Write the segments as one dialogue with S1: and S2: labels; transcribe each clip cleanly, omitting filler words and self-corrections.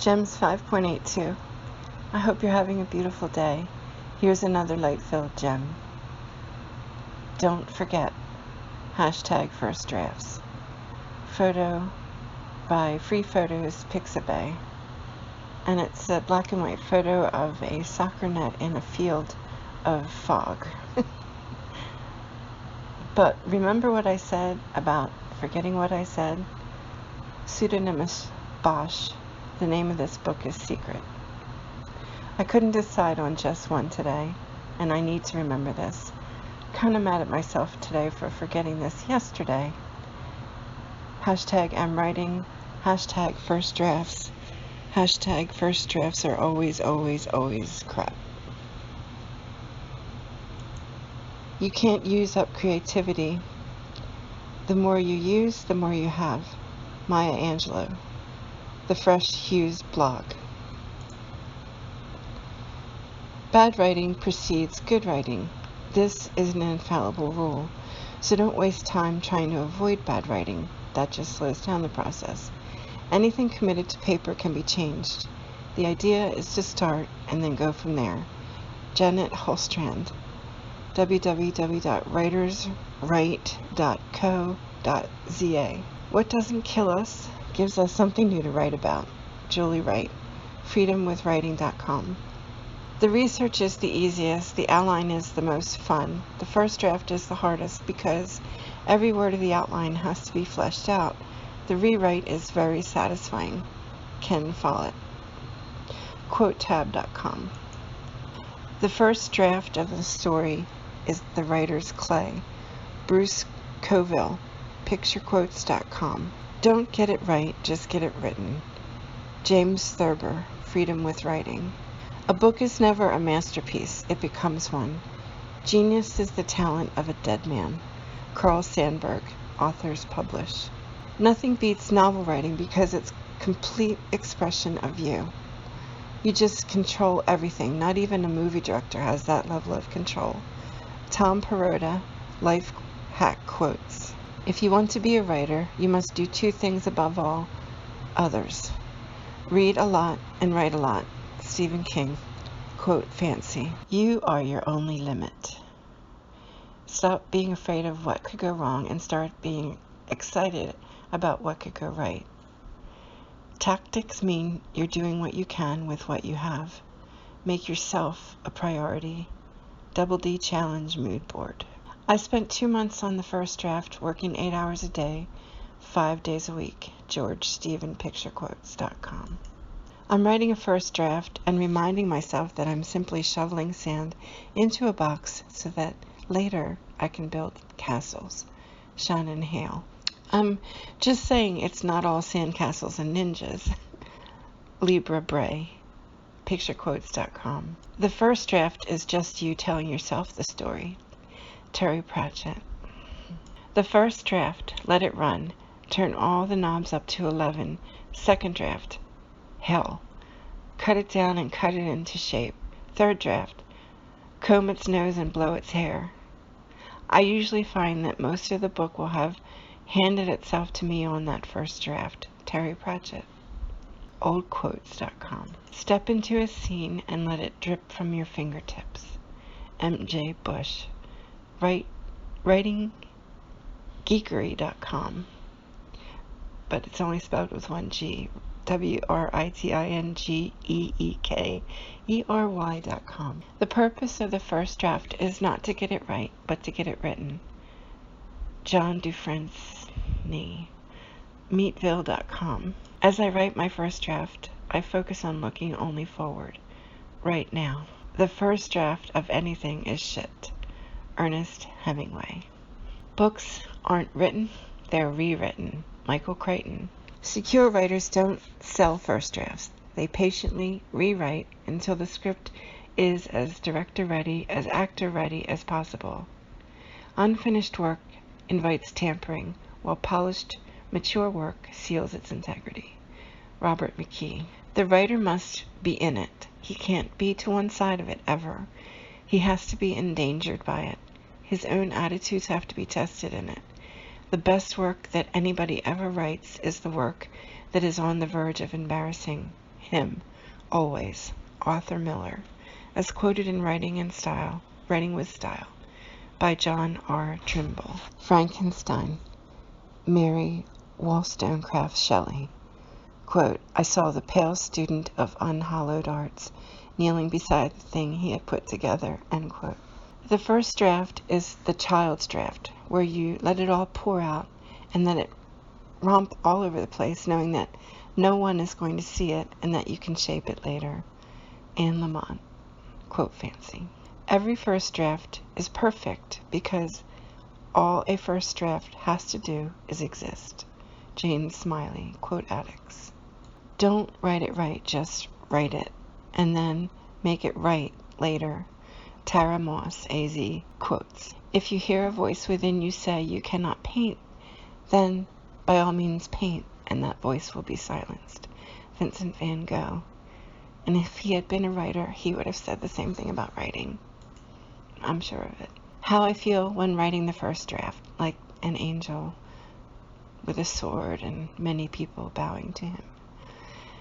S1: Gems 5.82. I hope you're having a beautiful day. Here's another light-filled gem. Don't forget, #first drafts. Photo by Free Photos Pixabay. And it's a black and white photo of a soccer net in a field of fog. But remember what I said about forgetting what I said? Pseudonymous Bosch. The name of this book is Secret. I couldn't decide on just one today, and I need to remember this. Kind of mad at myself today for forgetting this yesterday. #I'm writing. #first drafts. #first drafts are always, always, always crap. You can't use up creativity. The more you use, the more you have. Maya Angelou. The Fresh Hues blog. Bad writing precedes good writing. This is an infallible rule, so don't waste time trying to avoid bad writing. That just slows down the process. Anything committed to paper can be changed. The idea is to start and then go from there. Janet Hustrand. www.writerswrite.co.za. What doesn't kill us gives us something new to write about. Julie Wright. freedomwithwriting.com. The research is the easiest, the outline is the most fun. The first draft is the hardest because every word of the outline has to be fleshed out. The rewrite is very satisfying. Ken Follet. Quotetab.com. The first draft of the story is the writer's clay. Bruce Corville. Picturequotes.com. Don't get it right, just get it written. James Thurber. Freedom with Writing. A book is never a masterpiece, it becomes one. Genius is the talent of a dead man. Carl Sandburg, Authors Publish. Nothing beats novel writing because it's complete expression of you. You just control everything. Not even a movie director has that level of control. Tom Perrotta, Life Hack Quotes. If you want to be a writer, you must do two things above all others. Read a lot and write a lot. Stephen King. Quote fancy. You are your only limit. Stop being afraid of what could go wrong and start being excited about what could go right. Tactics mean you're doing what you can with what you have. Make yourself a priority. Double D Challenge Mood Board. I spent 2 months on the first draft, working 8 hours a day, 5 days a week. George Stephen Picturequotes.com. I'm writing a first draft and reminding myself that I'm simply shoveling sand into a box so that later I can build castles. Shannon Hale. I'm just saying it's not all sandcastles and ninjas. Libra Bray. Picturequotes.com. The first draft is just you telling yourself the story. Terry Pratchett. The first draft, let it run. Turn all the knobs up to 11. Second draft, hell. Cut it down and cut it into shape. Third draft, comb its nose and blow its hair. I usually find that most of the book will have handed itself to me on that first draft. Terry Pratchett. Oldquotes.com. Step into a scene and let it drip from your fingertips. M.J. Bush. Writinggeekery.com. But it's only spelled with one G. WRITINGEEKERY.com. The purpose of the first draft is not to get it right, but to get it written. John Dufresne. Meatville.com. As I write my first draft, I focus on looking only forward, right now. The first draft of anything is shit. Ernest Hemingway. Books aren't written, they're rewritten. Michael Crichton. Secure writers don't sell first drafts. They patiently rewrite until the script is as director ready, as actor ready as possible. Unfinished work invites tampering, while polished, mature work seals its integrity. Robert Mckee. The writer must be in it. He can't be to one side of it ever. He has to be endangered by it. His own attitudes have to be tested in it. The best work that anybody ever writes is the work that is on the verge of embarrassing him, always, Arthur Miller, as quoted in Writing with Style, by John R. Trimble. Frankenstein, Mary Wollstonecraft Shelley. Quote, I saw the pale student of unhallowed arts kneeling beside the thing he had put together, end quote. The first draft is the child's draft, where you let it all pour out and let it romp all over the place, knowing that no one is going to see it and that you can shape it later. Anne Lamott, quote fancy. Every first draft is perfect because all a first draft has to do is exist. Jane Smiley, quote addicts. Don't write it right, just write it, and then make it right later. Tara Moss, AZ, quotes. If you hear a voice within you say you cannot paint, then by all means paint, and that voice will be silenced. Vincent van Gogh. And if he had been a writer, he would have said the same thing about writing. I'm sure of it. How I feel when writing the first draft, like an angel with a sword and many people bowing to him.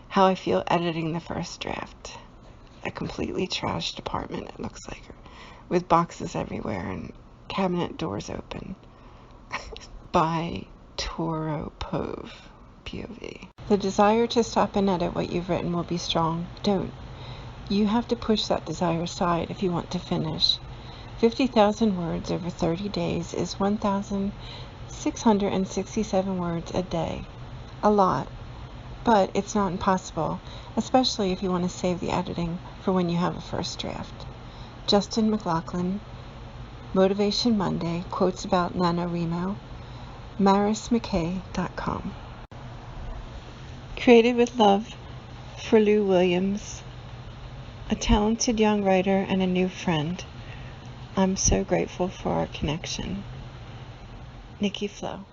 S1: How I feel editing the first draft. A completely trashed apartment, it looks like, with boxes everywhere and cabinet doors open. By Toropov, POV. The desire to stop and edit what you've written will be strong. Don't. You have to push that desire aside if you want to finish. 50,000 words over 30 days is 1,667 words a day. A lot. But it's not impossible, especially if you want to save the editing for when you have a first draft. Justin McLachlan, Motivation Monday, quotes about NaNoWriMo, MarisMckee.com. Created with love for Lou Williams, a talented young writer and a new friend. I'm so grateful for our connection. Niki Flo.